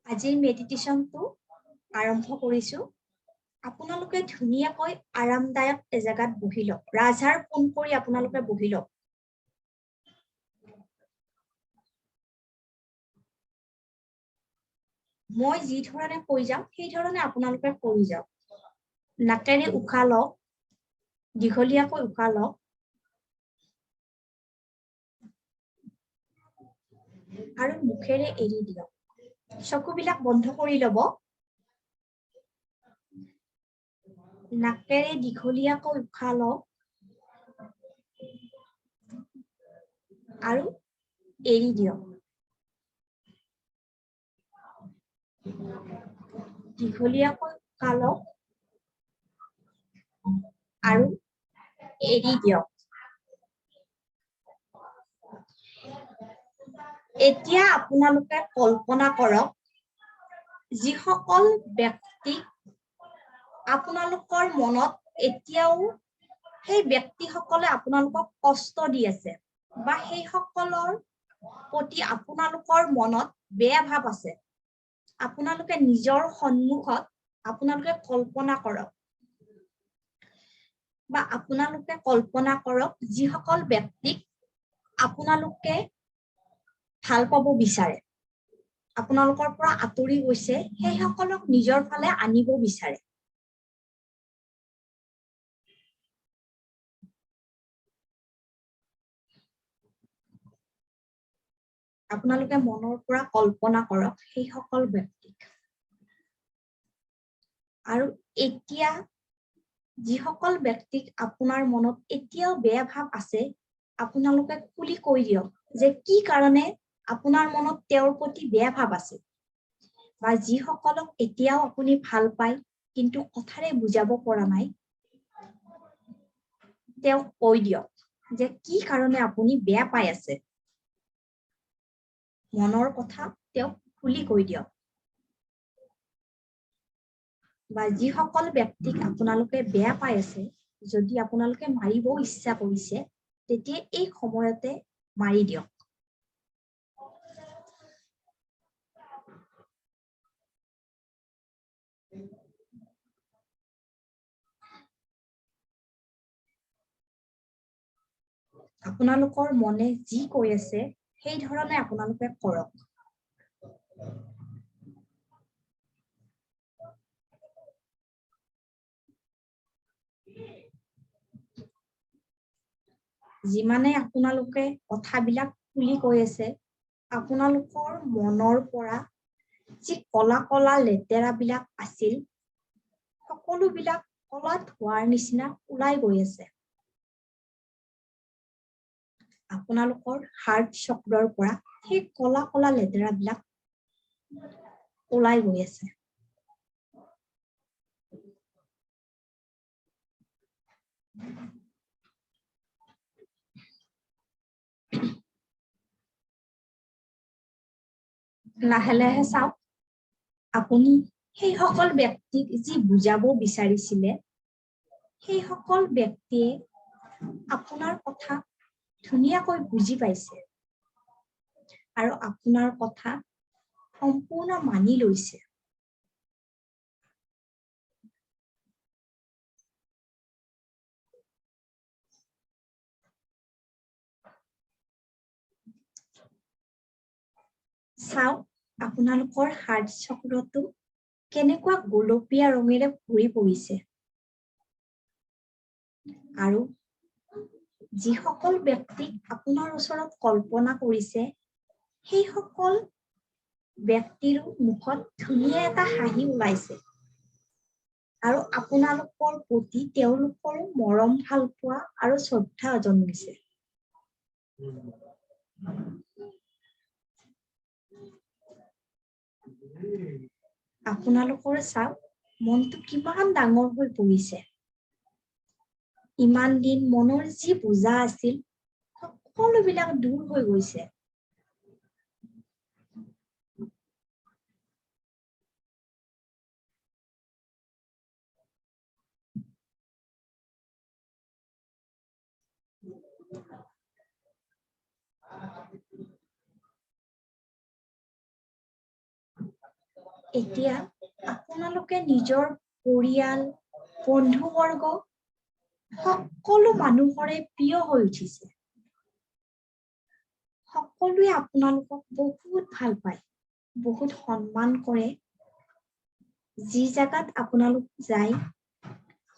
আজিৰ মেডিটেশ্যনটো আৰম্ভ কৰিছো। আপোনালোকে ধুনীয়াকৈ আৰামদায়ক এজেগাত বহি লওক। ৰাজহাড় পোন কৰি আপোনালোকে বহি লওক। মই যি ধৰণে কৈ যাম সেই ধৰণে আপোনালোকে কৰি যাওক। নাকেৰে উশাহ লওক, দীঘলীয়াকৈ উশাহ লওক। আৰু মুখেৰে এৰি দিয়ক। চকুবিলাক বন্ধ কৰি ল'ব। নাকেৰে দীঘলীয়াকৈ উশাহ লওক আৰু এৰি দিয়ক। দীঘলীয়াকৈ উশাহ লওক আৰু এৰি দিয়ক। এতিয়া আপোনালোকে কল্পনা কৰক, যিসকল ব্যক্তি আপোনালোকৰ মনত এতিয়াও সেই ব্যক্তিসকলে আপোনালোকক কষ্ট দি আছে বা সেই সকলৰ প্ৰতি আপোনালোকৰ মনত বেয়া ভাৱ আছে, আপোনালোকে নিজৰ সন্মুখত আপোনালোকে কল্পনা কৰক বা আপোনালোকে কল্পনা কৰক যিসকল ব্যক্তিক আপোনালোকে ভাল পাব বিচাৰে, আপোনালোকৰ পৰা আঁতৰি গৈছে, সেই সকলক নিজৰ ফালে আনিব বিচাৰে। আপোনালোকে মনৰ পৰা কল্পনা কৰক সেই সকল ব্যক্তিক। আৰু এতিয়া যিসকল ব্যক্তিক আপোনাৰ মনত এতিয়াও বেয়া ভাৱ আছে, আপোনালোকে খুলি কৈ দিয়ক যে কি কাৰণে আপোনাৰ মনত তেওঁৰ প্ৰতি বেয়া ভাৱ আছে, বা যিসকলক এতিয়াও আপুনি ভাল পায় কিন্তু কথাৰে বুজাব পৰা নাই, তেওঁক কৈ দিয়ক যে কি কাৰণে আপুনি বেয়া পাই আছে। মনৰ কথা তেওঁক খুলি কৈ দিয়ক। বা যিসকল ব্যক্তিক আপোনালোকে বেয়া পাই আছে, যদি আপোনালোকে মাৰিব ইচ্ছা কৰিছে, তেতিয়া এই সময়তে মাৰি দিয়ক। আপোনালোকৰ মনে যি কৈ আছে সেই ধৰণে আপোনালোকে কৰক। যিমানে আপোনালোকে কথাবিলাক খুলি কৈ আছে, আপোনালোকৰ মনৰ পৰা যি কলা কলা লেতেৰাবিলাক আছিল, সকলোবিলাক কলা ধোঁৱাৰ নিচিনা ওলাই গৈ আছে। আপোনালোকৰ হাৰ্ট চক্ৰৰ পৰা সেই কলা কলা লেতেৰাবিলাক ওলাই গৈ আছে। লাহে লাহে চাওক, আপুনি সেই সকল ব্যক্তিক যি বুজাব বিচাৰিছিলে, সেই সকল ব্যক্তিয়ে আপোনাৰ কথা ধুনীয়াকৈ বুজি পাইছে আৰু আপোনাৰ কথা সম্পূৰ্ণ মানি লৈছে। চাওক, আপোনালোকৰ হাৰ্ট চক্ৰটো কেনেকুৱা গোলপীয়া ৰঙেৰে ভৰি পৰিছে। আৰু যিসকল ব্যক্তিক আপোনাৰ ওচৰত কল্পনা কৰিছে, সেই সকল ব্যক্তিৰ মুখত ধুনীয়া এটা হাঁহি ওলাইছে আৰু আপোনালোকৰ প্ৰতি তেওঁলোকৰ মৰম ভাল পোৱা আৰু শ্ৰদ্ধা জন্মিছে। আপোনালোকৰ চাওক, মনটো কিমান ডাঙৰ হৈ পৰিছে। ইমান দিন মনৰ যি বোজা আছিল, সকলোবিলাক দূৰ হৈ গৈছে। এতিয়া আপোনালোকে নিজৰ পৰিয়াল বন্ধুবৰ্গ সকলো মানুহৰে প্ৰিয় হৈ উঠিছে সকলোৱে আপোনালোকক বহুত ভাল পায় বহুত সন্মান কৰে যি জাগাত আপোনালোক যায়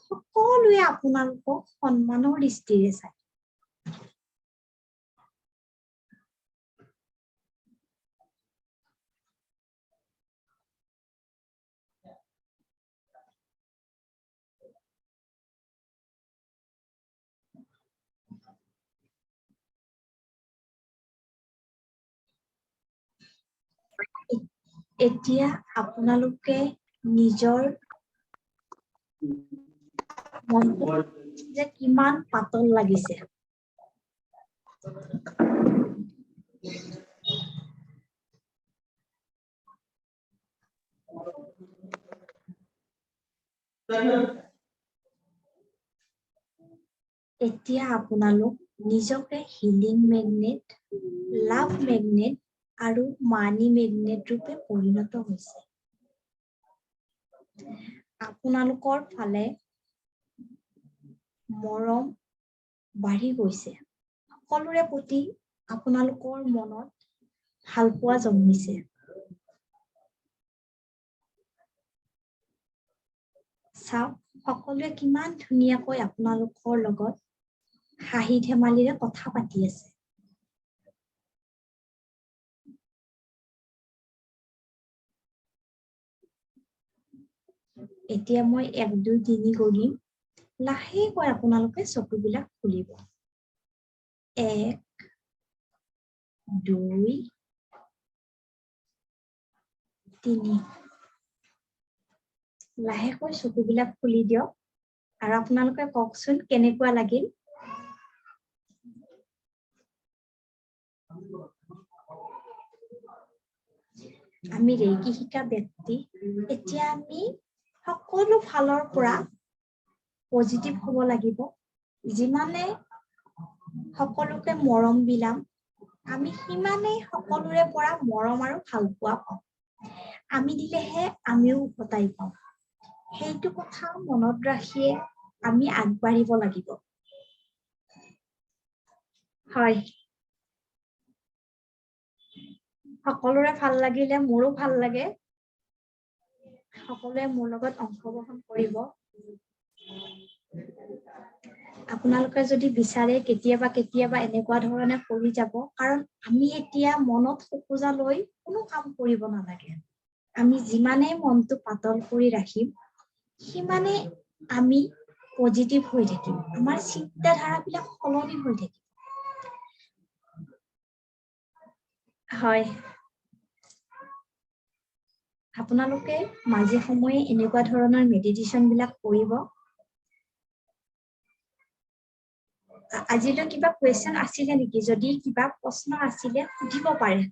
সকলোৱে আপোনালোকক সন্মানৰ দৃষ্টিৰে চায় এতিয়া আপোনালোকে নিজৰ মনটো যে কিমান পাতল লাগিছে এতিয়া আপোনালোক নিজকে হিলিং মেগনেট লাভ মেগনেট আৰু মানি মেগনেট ৰূপে পৰিণত হৈছে আপোনালোকৰ ফালে মৰম বাঢ়ি গৈছে সকলোৰে প্ৰতি আপোনালোকৰ মনত ভাল পোৱা জন্মিছে চাওক সকলোৱে কিমান ধুনীয়াকৈ আপোনালোকৰ লগত হাঁহি ধেমালিৰে কথা পাতি আছে এতিয়া মই 1 2 3 কৰিম লাহেকৈ আপোনালোকে চকুবিলাক খুলিব 1 2 3 লাহেকৈ চকুবিলাক খুলি দিয়ক আৰু আপোনালোকে কওকচোন কেনেকুৱা লাগিল আমি ৰেকি শিকা ব্যক্তি এতিয়া আমি সকলো ফালৰ পৰা পজিটিভ হ'ব লাগিব যিমানে সকলোকে মৰম বিলাম আমি সিমানেই সকলোৰে পৰা মৰম আৰু ভাল পোৱা পাম আমি দিলেহে আমিও উভতাই পাম সেইটো কথা মনত ৰাখিয়ে আমি আগবাঢ়িব লাগিব হয় সকলোৰে ভাল লাগিলে মোৰো ভাল লাগে সকলোৱে মোৰ লগত অংশগ্ৰহণ কৰিব আপোনালোকে যদি বিচাৰে কেতিয়াবা এনেকুৱা ধৰণে কৰি যাব কাৰণ আমি এতিয়া মনত সপোজা লৈ কোনো কাম কৰিব নালাগে আমি যিমানে মনটো পাতল কৰি ৰাখিম সিমানে আমি পজিটিভ হৈ থাকিম আমাৰ চিন্তাধাৰাবিলাক সলনি হৈ থাকিব হয় আপোনালোকে মাজে সময়ে এনেকুৱা ধৰণৰ মেডিটেশ্যন বিলাক কৰিব আজিলৈ কিবা কোৱেশ্চন আছিলে নেকি যদি কিবা প্ৰশ্ন আছিলে সুধিব পাৰে